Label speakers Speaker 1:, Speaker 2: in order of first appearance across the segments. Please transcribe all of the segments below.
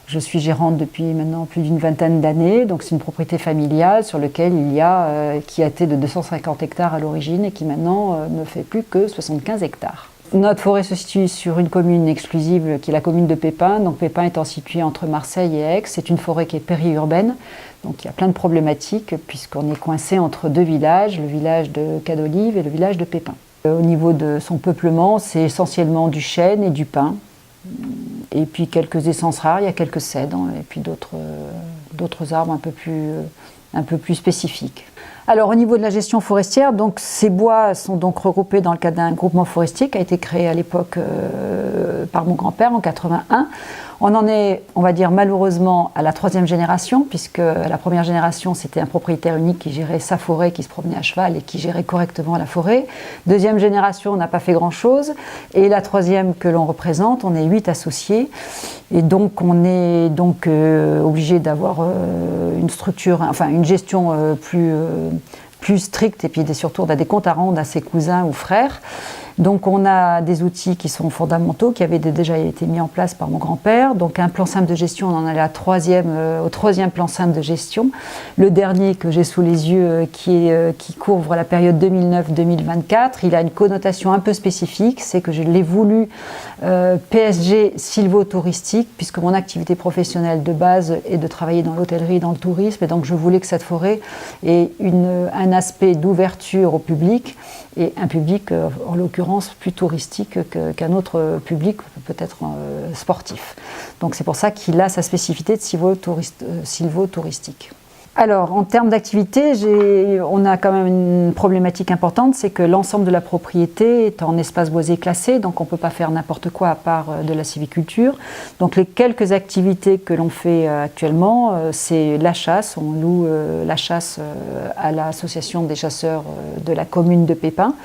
Speaker 1: Je suis gérante depuis maintenant plus d'une vingtaine d'années, donc c'est une propriété familiale sur laquelle qui a été de 250 hectares à l'origine et qui maintenant ne fait plus que 75 hectares. Notre forêt se situe sur une commune exclusive qui est la commune de Pépin. Donc Pépin étant située entre Marseille et Aix, c'est une forêt qui est périurbaine. Donc il y a plein de problématiques puisqu'on est coincé entre deux villages, le village de Cadolive et le village de Pépin. Au niveau de son peuplement, c'est essentiellement du chêne et du pin. Et puis quelques essences rares, il y a quelques cèdres et puis d'autres arbres un peu plus spécifiques. Alors au niveau de la gestion forestière, donc, ces bois sont donc regroupés dans le cadre d'un groupement forestier qui a été créé à l'époque par mon grand-père en 81. On en est, on va dire malheureusement, à la troisième génération, puisque la première génération c'était un propriétaire unique qui gérait sa forêt, qui se promenait à cheval et qui gérait correctement la forêt. Deuxième génération, on n'a pas fait grand-chose. Et la troisième que l'on représente, on est 8 associés. Et donc on est obligé d'avoir une structure, enfin une gestion plus stricte et puis surtout on a des comptes à rendre à ses cousins ou frères. Donc on a des outils qui sont fondamentaux, qui avaient déjà été mis en place par mon grand-père. Donc un plan simple de gestion, on en est au troisième plan simple de gestion. Le dernier que j'ai sous les yeux, qui couvre la période 2009-2024, il a une connotation un peu spécifique, c'est que je l'ai voulu PSG sylvo-touristique, puisque mon activité professionnelle de base est de travailler dans l'hôtellerie, dans le tourisme, et donc je voulais que cette forêt ait un aspect d'ouverture au public, et un public, en l'occurrence, plus touristique qu'un autre public, peut-être sportif. Donc c'est pour ça qu'il a sa spécificité de sylvo-touristique. Alors, en termes d'activité, on a quand même une problématique importante, c'est que l'ensemble de la propriété est en espace boisé classé, donc on ne peut pas faire n'importe quoi à part de la sylviculture. Donc les quelques activités que l'on fait actuellement, c'est la chasse. On loue la chasse à l'association des chasseurs de la commune de Pépin.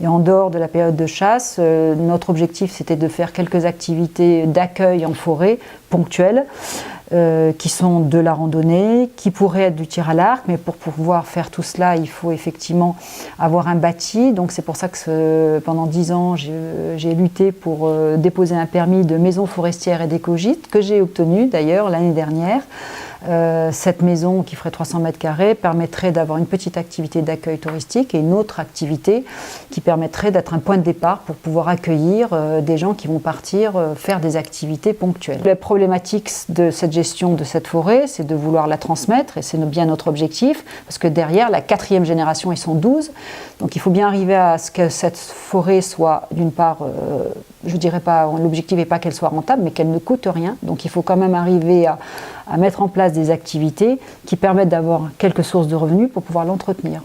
Speaker 1: Et en dehors de la période de chasse, notre objectif c'était de faire quelques activités d'accueil en forêt ponctuelles. Qui sont de la randonnée, qui pourraient être du tir à l'arc, mais pour pouvoir faire tout cela, il faut effectivement avoir un bâti. Donc c'est pour ça que pendant 10 ans, j'ai lutté pour déposer un permis de maison forestière et d'écogite, que j'ai obtenu d'ailleurs l'année dernière. Cette maison qui ferait 300 mètres carrés permettrait d'avoir une petite activité d'accueil touristique et une autre activité qui permettrait d'être un point de départ pour pouvoir accueillir des gens qui vont partir faire des activités ponctuelles. La problématique de cette gestion de cette forêt, c'est de vouloir la transmettre et c'est bien notre objectif parce que derrière, la 4e génération, ils sont 12. Donc il faut bien arriver à ce que cette forêt soit d'une part, je dirais pas, l'objectif n'est pas qu'elle soit rentable, mais qu'elle ne coûte rien. Donc il faut quand même arriver à mettre en place des activités qui permettent d'avoir quelques sources de revenus pour pouvoir l'entretenir.